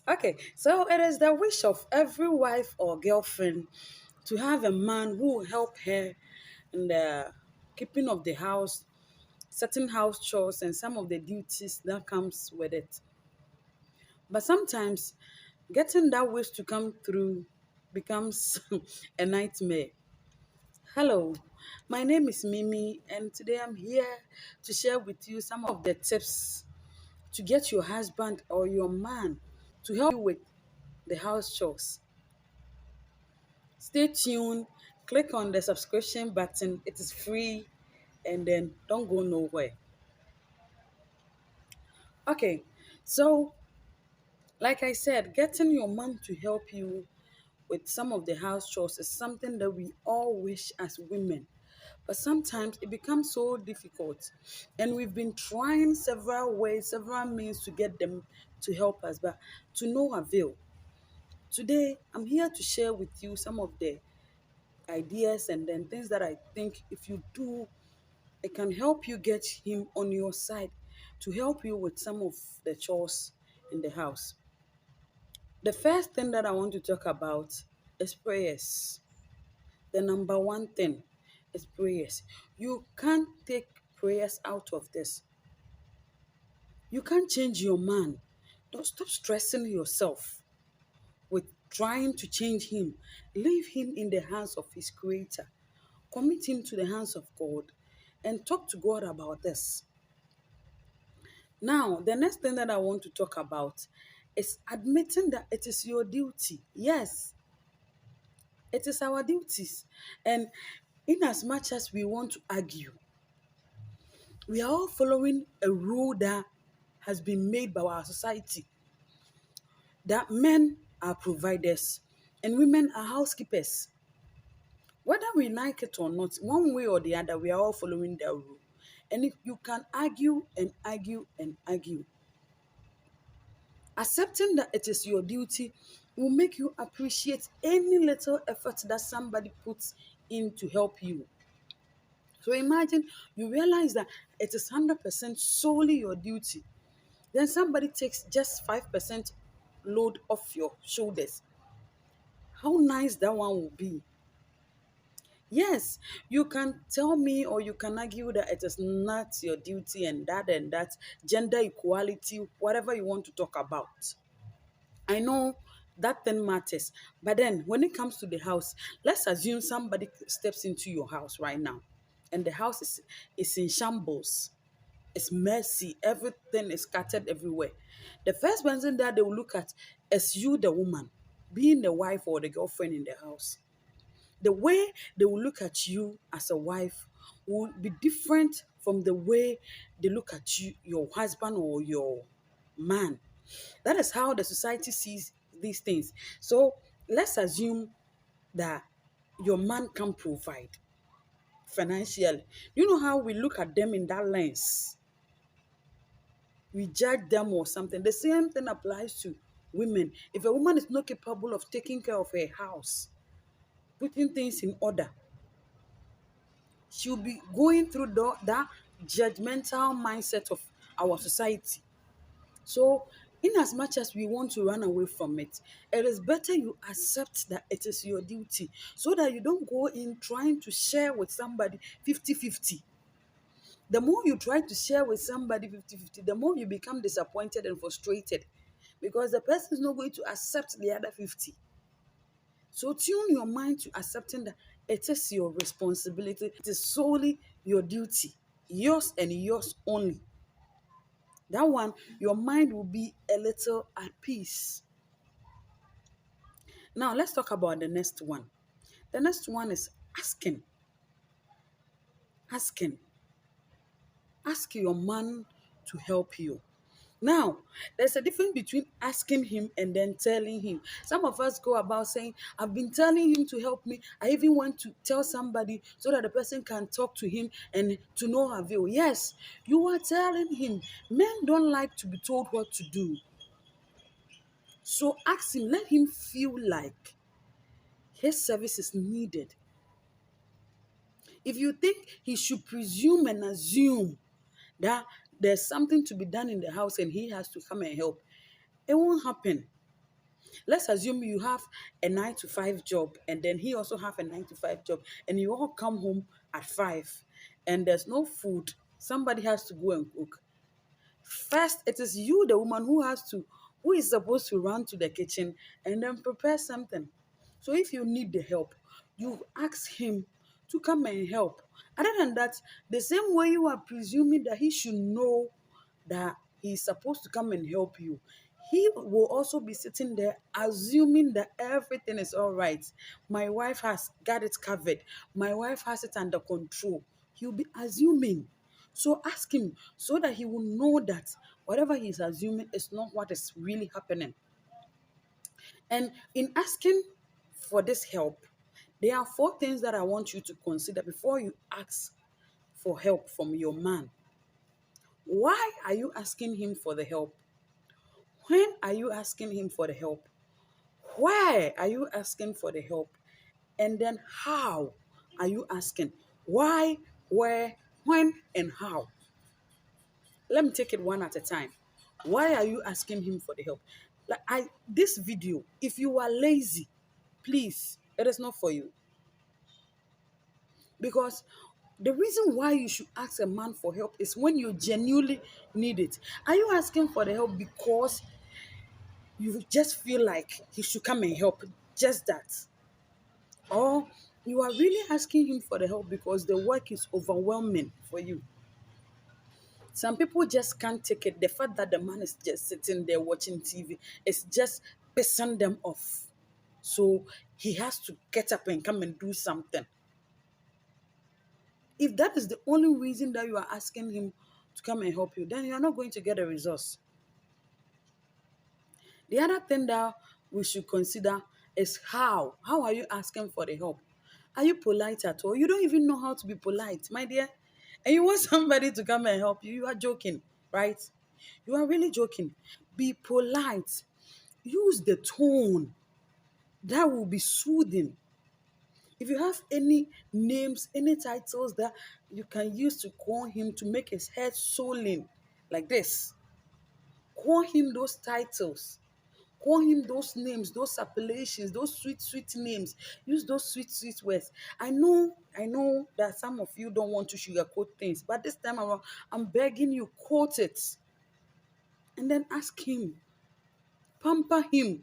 Okay, so it is the wish of every wife or girlfriend to have a man who will help her in the keeping of the house, certain house chores, and some of the duties that comes with it. But sometimes getting that wish to come through becomes a nightmare. Hello, my name is Mimi, and today I'm here to share with you some of the tips to get your husband or your man to help you with the house chores. Stay tuned, click on the subscription button, it is free, and then don't go nowhere. Okay, so like I said, getting your mom to help you with some of the house chores is something that we all wish as women. But sometimes it becomes so difficult. And we've been trying several ways, several means to get them to help us, but to no avail. Today, I'm here to share with you some of the ideas and then things that I think if you do, it can help you get him on your side to help you with some of the chores in the house. The first thing that I want to talk about is prayers. The number one thing is prayers. You can't take prayers out of this. You can't change your man. Don't stop stressing yourself with trying to change him. Leave him in the hands of his creator. Commit him to the hands of God and talk to God about this. Now, the next thing that I want to talk about is admitting that it is your duty. Yes, it is our duties. And in as much as we want to argue, we are all following a rule that has been made by our society that men are providers and women are housekeepers. Whether we like it or not, one way or the other, we are all following that rule. And if you can argue and argue and argue, accepting that it is your duty will make you appreciate any little effort that somebody puts in to help you. So imagine you realize that it is 100% solely your duty. Then somebody takes just 5% load off your shoulders. How nice that one will be. Yes, you can tell me or you can argue that it is not your duty and that, gender equality, whatever you want to talk about. I know that thing matters. But then when it comes to the house, let's assume somebody steps into your house right now and the house is in shambles. It's messy. Everything is scattered everywhere. The first person that they will look at is you, the woman, being the wife or the girlfriend in the house. The way they will look at you as a wife will be different from the way they look at you, your husband or your man. That is how the society sees these things. So let's assume that your man can provide financially. You know how we look at them in that lens? We judge them or something. The same thing applies to women. If a woman is not capable of taking care of her house, putting things in order, she'll be going through that judgmental mindset of our society. So, in as much as we want to run away from it, it is better you accept that it is your duty so that you don't go in trying to share with somebody 50-50. The more you try to share with somebody 50-50, the more you become disappointed and frustrated because the person is not going to accept the other 50. So tune your mind to accepting that it is your responsibility, it is solely your duty, yours and yours only. That one, your mind will be a little at peace. Now, let's talk about the next one. The next one is asking. Asking. Ask your man to help you. Now, there's a difference between asking him and then telling him. Some of us go about saying, I've been telling him to help me. I even want to tell somebody so that the person can talk to him and to no avail. Yes, you are telling him. Men don't like to be told what to do. So ask him, let him feel like his service is needed. If you think he should presume and assume that there's something to be done in the house and he has to come and help, it won't happen. Let's assume you have a 9 to 5 job, and then he also have a 9 to 5 job, and you all come home at 5, and there's no food. Somebody has to go and cook. First, it is you, the woman, who is supposed to run to the kitchen and then prepare something. So if you need the help, you ask him to come and help. Other than that, the same way you are presuming that he should know that he's supposed to come and help you, he will also be sitting there assuming that everything is all right. My wife has got it covered. My wife has it under control. He'll be assuming. So ask him so that he will know that whatever he's assuming is not what is really happening. And in asking for this help, there are four things that I want you to consider before you ask for help from your man. Why are you asking him for the help? When are you asking him for the help? Where are you asking for the help? And then how are you asking? Why, where, when, and how? Let me take it one at a time. Why are you asking him for the help? Like this video, if you are lazy, please, it is not for you. Because the reason why you should ask a man for help is when you genuinely need it. Are you asking for the help because you just feel like he should come and help? Just that. Or you are really asking him for the help because the work is overwhelming for you. Some people just can't take it. The fact that the man is just sitting there watching TV is just pissing them off. So he has to get up and come and do something. If that is the only reason that you are asking him to come and help you, then you are not going to get a resource. The other thing that we should consider is how. How are you asking for the help? Are you polite at all? You don't even know how to be polite, my dear. And you want somebody to come and help you. You are joking, right? You are really joking. Be polite. Use the tone that will be soothing. If you have any names, any titles that you can use to call him to make his head swollen, like this, call him those titles. Call him those names, those appellations, those sweet, sweet names. Use those sweet, sweet words. I know that some of you don't want to sugarcoat things, but this time around, I'm begging you, quote it. And then ask him, pamper him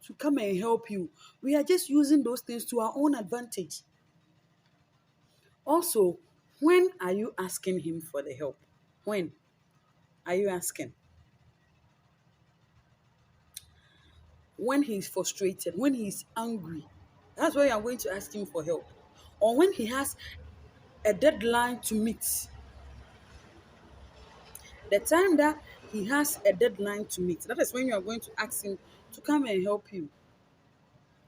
to come and help you. We are just using those things to our own advantage. Also, when are you asking him for the help? When are you asking? When he's frustrated, when he's angry. That's why I'm going to ask him for help. Or when he has a deadline to meet. The time that he has a deadline to meet, that is when you are going to ask him to come and help you.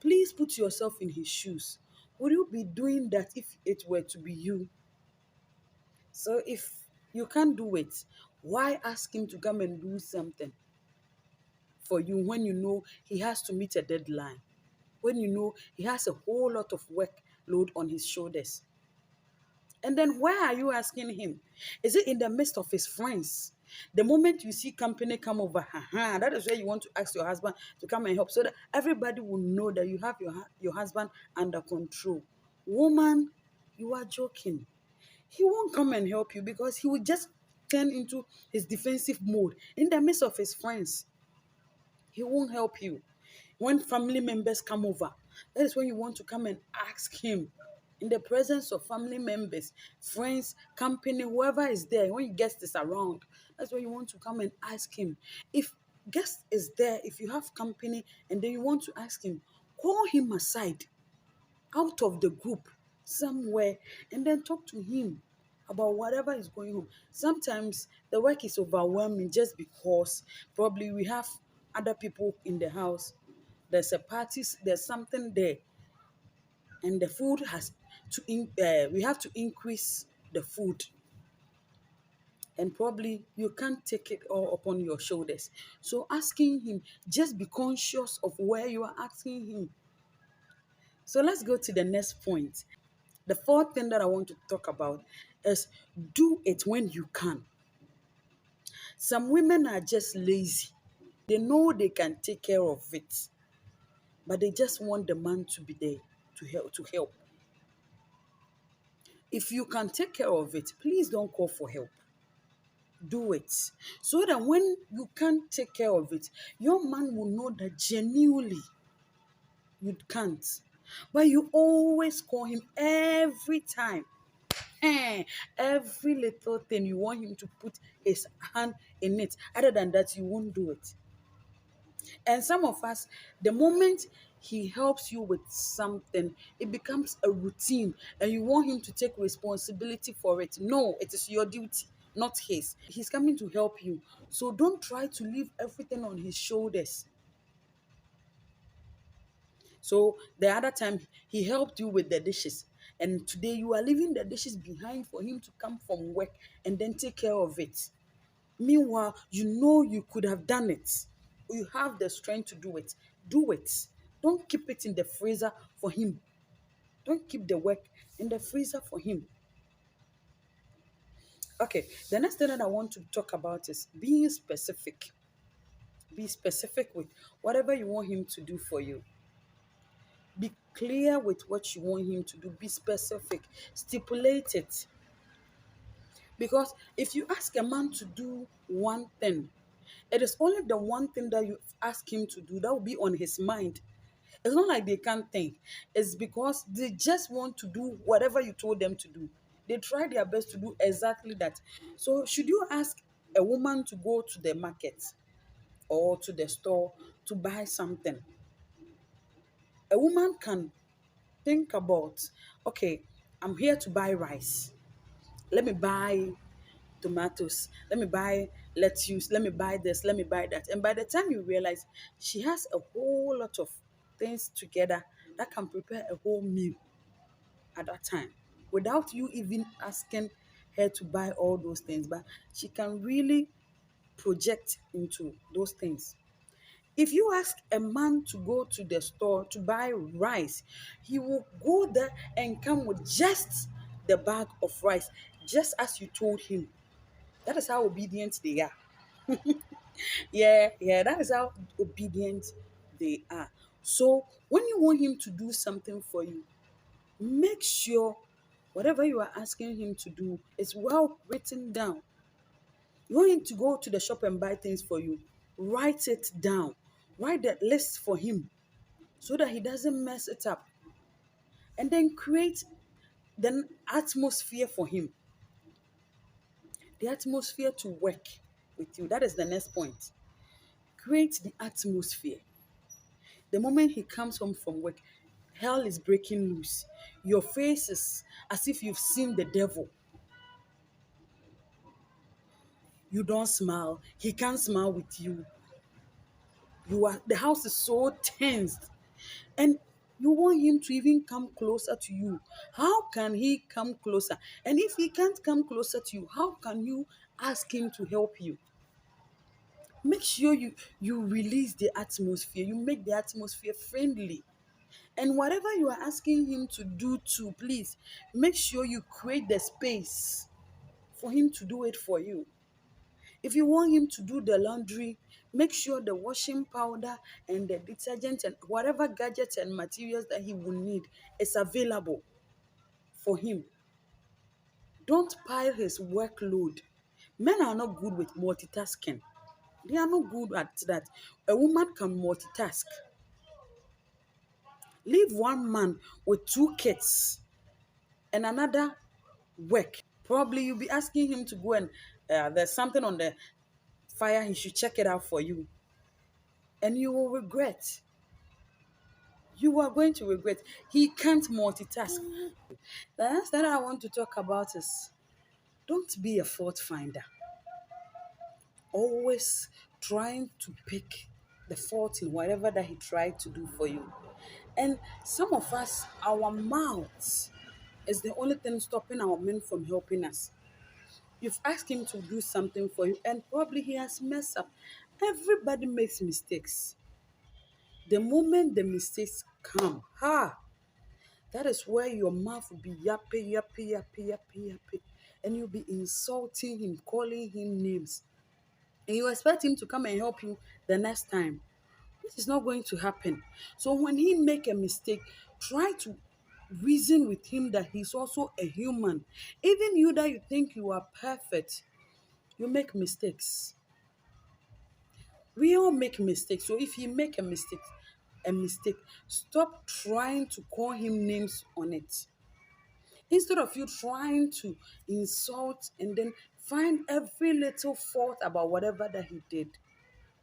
Please put yourself in his shoes. Would you be doing that if it were to be you? So if you can't do it, why ask him to come and do something for you when you know he has to meet a deadline? When you know he has a whole lot of workload on his shoulders? And then why are you asking him? Is it in the midst of his friends? The moment you see company come over, that is where you want to ask your husband to come and help so that everybody will know that you have your husband under control. Woman, you are joking. He won't come and help you because he will just turn into his defensive mode in the midst of his friends. He won't help you. When family members come over, that is when you want to come and ask him in the presence of family members, friends, company, whoever is there. When your guest is around, that's when you want to come and ask him. If guest is there, if you have company and then you want to ask him, call him aside out of the group somewhere and then talk to him about whatever is going on. Sometimes the work is overwhelming just because probably we have other people in the house. There's a party, there's something there, and the food has we have to increase the food, and probably you can't take it all upon your shoulders. So asking him, just be conscious of where you are asking him. So let's go to the next point. The fourth thing that I want to talk about is do it when you can. Some women are just lazy. They know they can take care of it, but they just want the man to be there to help. If you can take care of it, please don't call for help. Do it. So that when you can't take care of it, your man will know that genuinely you can't. But you always call him every time. Eh, every little thing you want him to put his hand in it. Other than that, you won't do it. And some of us, the moment he helps you with something, it becomes a routine and you want him to take responsibility for it. No, it is your duty, not his. He's coming to help you. So don't try to leave everything on his shoulders. So the other time he helped you with the dishes, and today you are leaving the dishes behind for him to come from work and then take care of it. Meanwhile, you know you could have done it. You have the strength to do it. Do it. Don't keep it in the freezer for him. Don't keep the work in the freezer for him. Okay, the next thing that I want to talk about is being specific. Be specific with whatever you want him to do for you. Be clear with what you want him to do. Be specific. Stipulate it. Because if you ask a man to do one thing, it is only the one thing that you ask him to do that will be on his mind. It's not like they can't think. It's because they just want to do whatever you told them to do. They try their best to do exactly that. So, should you ask a woman to go to the market or to the store to buy something? A woman can think about, okay, I'm here to buy rice. Let me buy tomatoes. Let me buy lettuce. Let me buy this. Let me buy that. And by the time you realize, she has a whole lot of things together that can prepare a whole meal at that time without you even asking her to buy all those things. But she can really project into those things. If you ask a man to go to the store to buy rice, he will go there and come with just the bag of rice, just as you told him. That is how obedient they are. Yeah, that is how obedient they are. So when you want him to do something for you, make sure whatever you are asking him to do is well written down. You want him to go to the shop and buy things for you, write it down. Write that list for him so that he doesn't mess it up. And then create the atmosphere for him. The atmosphere to work with you. That is the next point. Create the atmosphere. The moment he comes home from work, hell is breaking loose. Your face is as if you've seen the devil. You don't smile. He can't smile with you. The house is so tensed. And you want him to even come closer to you. How can he come closer? And if he can't come closer to you, how can you ask him to help you? Make sure you release the atmosphere. You make the atmosphere friendly. And whatever you are asking him to do too, please make sure you create the space for him to do it for you. If you want him to do the laundry, make sure the washing powder and the detergent and whatever gadgets and materials that he will need is available for him. Don't pile his workload. Men are not good with multitasking. They are not good at that. A woman can multitask. Leave one man with two kids and another work. Probably you'll be asking him to go and there's something on the fire, he should check it out for you. And you will regret. You are going to regret. He can't multitask. The next thing I want to talk about is don't be a fault finder. Always trying to pick the fault in whatever that he tried to do for you. And some of us, our mouths is the only thing stopping our men from helping us. You've asked him to do something for you, and probably he has messed up. Everybody makes mistakes. The moment the mistakes come, that is where your mouth will be yappy, yappy, yappy, yappy, yappy. And you'll be insulting him, calling him names. and you expect him to come and help you the next time. This is not going to happen. So when he make a mistake, try to reason with him that he's also a human. Even you that you think you are perfect, you make mistakes. We all make mistakes. So if you make a mistake, stop trying to call him names on it. Instead of you trying to insult and then find every little fault about whatever that he did,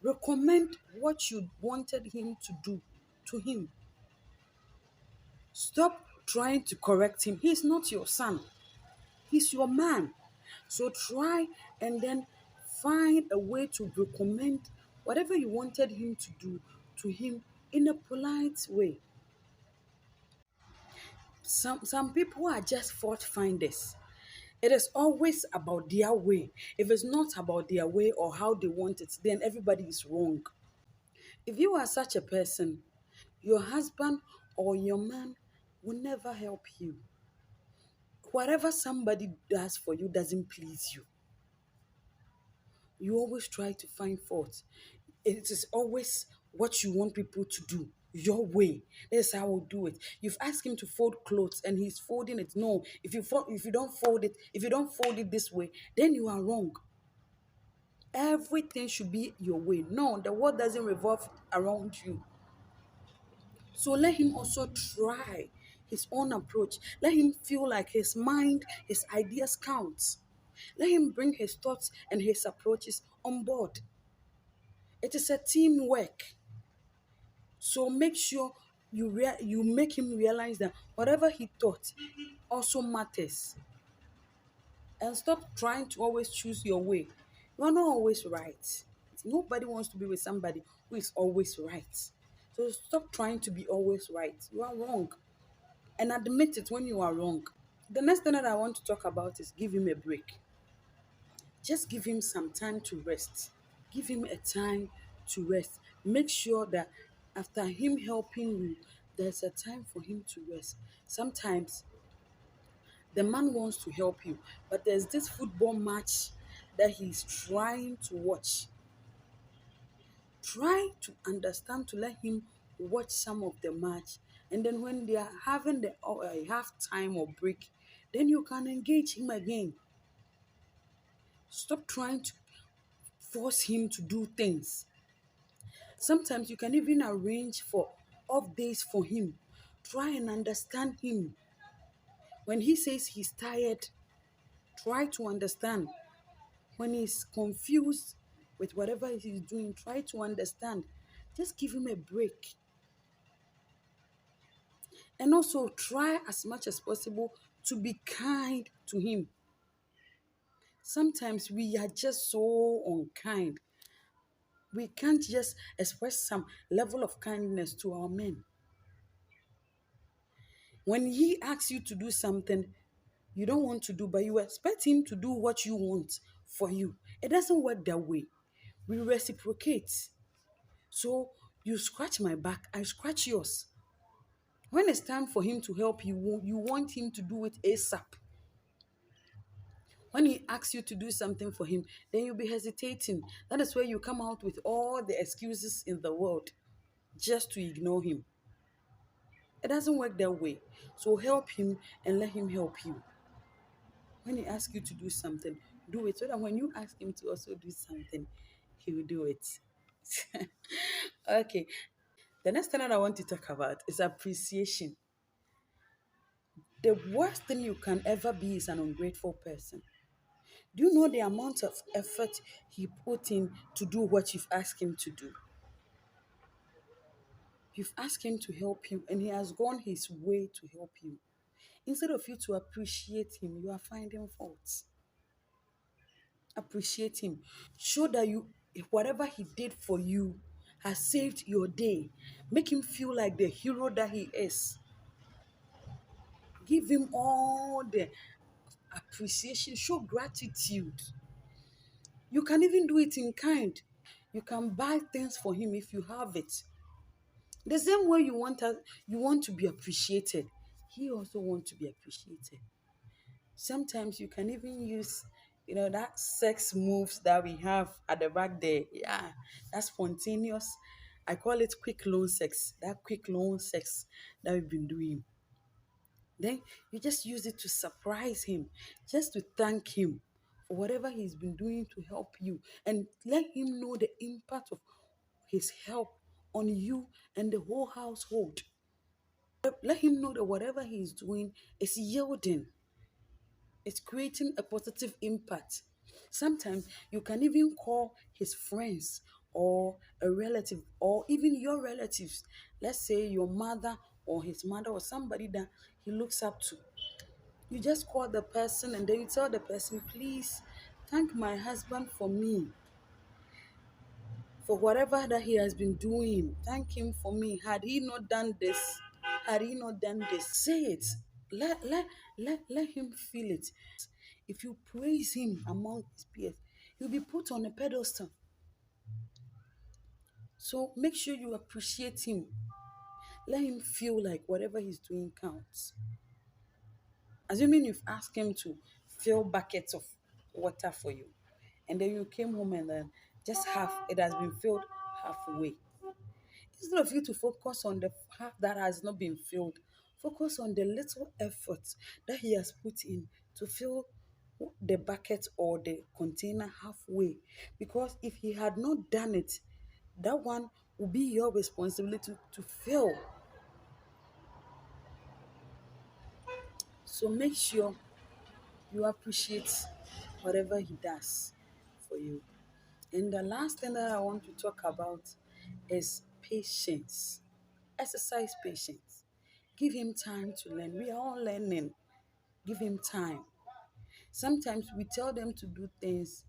recommend what you wanted him to do to him. Stop trying to correct him. He's not your son, he's your man. So try and then find a way to recommend whatever you wanted him to do to him in a polite way. Some people are just fault finders. It is always about their way. If it's not about their way or how they want it, then everybody is wrong. If you are such a person, your husband or your man will never help you. Whatever somebody does for you doesn't please you. You always try to find fault. It is always what you want people to do your way. That's how I'll do it. You've asked him to fold clothes and he's folding it. No, if you don't fold it this way, then you are wrong. Everything should be your way. No, the world doesn't revolve around you. So let him also try his own approach. Let him feel like his mind, his ideas count. Let him bring his thoughts and his approaches on board. It is a teamwork. So make sure you make him realize that whatever he thought also matters. And stop trying to always choose your way. You are not always right. Nobody wants to be with somebody who is always right. So stop trying to be always right. You are wrong. And admit it when you are wrong. The next thing that I want to talk about is give him a break. Just give him some time to rest. Give him a time to rest. Make sure that after him helping you, there's a time for him to rest. Sometimes the man wants to help you, but there's this football match that he's trying to watch. Try to understand to let him watch some of the match, and then when they are having the half time or break, then you can engage him again. Stop trying to force him to do things. Sometimes you can even arrange for off days for him. Try and understand him. When he says he's tired, try to understand. When he's confused with whatever he's doing, try to understand. Just give him a break. And also try as much as possible to be kind to him. Sometimes we are just so unkind. We can't just express some level of kindness to our men. When he asks you to do something you don't want to do, but you expect him to do what you want for you, it doesn't work that way. We reciprocate. So you scratch my back, I scratch yours. When it's time for him to help you, you want him to do it ASAP. When he asks you to do something for him, then you'll be hesitating. That is where you come out with all the excuses in the world just to ignore him. It doesn't work that way. So help him and let him help you. When he asks you to do something, do it so that when you ask him to also do something, he will do it. Okay. The next thing that I want to talk about is appreciation. The worst thing you can ever be is an ungrateful person. Do you know the amount of effort he put in to do what you've asked him to do? You've asked him to help you, and he has gone his way to help you. Instead of you to appreciate him, you are finding faults. Appreciate him. Show that whatever he did for you has saved your day. Make him feel like the hero that he is. Give him all the appreciation. Show gratitude. You can even do it in kind. You can buy things for him if you have it. The same way you want to be appreciated, he also wants to be appreciated. Sometimes you can even use That sex moves that we have at the back there. Yeah, that's spontaneous. I call it quick loan sex. That quick loan sex that we've been doing. Then you just use it to surprise him, just to thank him for whatever he's been doing to help you, and let him know the impact of his help on you and the whole household. Let him know that whatever he's doing is yielding, it's creating a positive impact. Sometimes you can even call his friends or a relative or even your relatives. Let's say your mother or his mother or somebody that he looks up to. You just call the person and then you tell the person, please thank my husband for me, for whatever that he has been doing. Thank him for me. Had he not done this, say it. Let him feel it. If you praise him among his peers, he'll be put on a pedestal. So make sure you appreciate him. Let him feel like whatever he's doing counts. Assuming you've asked him to fill buckets of water for you, and then you came home and then just half it has been filled halfway. Instead of you to focus on the half that has not been filled, focus on the little effort that he has put in to fill the bucket or the container halfway. Because if he had not done it, that one will be your responsibility to fill. So make sure you appreciate whatever he does for you. And the last thing that I want to talk about is patience. Exercise patience. Give him time to learn. We are all learning. Give him time. Sometimes we tell them to do things,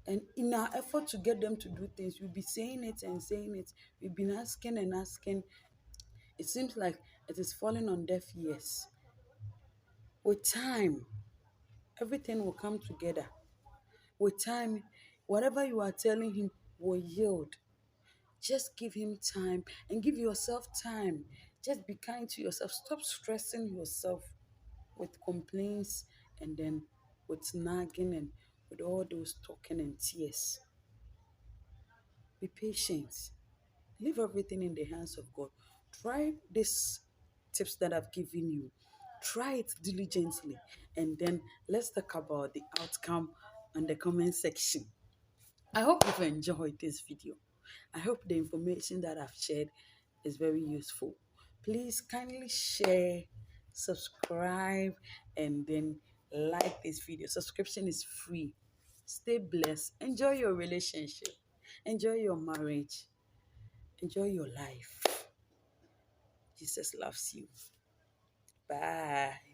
and in our effort to get them to do things, we'll be saying it and saying it. We've been asking and asking. It seems like it is falling on deaf ears. With time, everything will come together. With time, whatever you are telling him will yield. Just give him time and give yourself time. Just be kind to yourself. Stop stressing yourself with complaints and then with nagging and with all those talking and tears. Be patient. Leave everything in the hands of God. Try these tips that I've given you. Try it diligently. And then let's talk about the outcome on the comment section. I hope you've enjoyed this video. I hope the information that I've shared is very useful. Please kindly share, subscribe, and then like this video. Subscription is free. Stay blessed. Enjoy your relationship. Enjoy your marriage. Enjoy your life. Jesus loves you. Bye.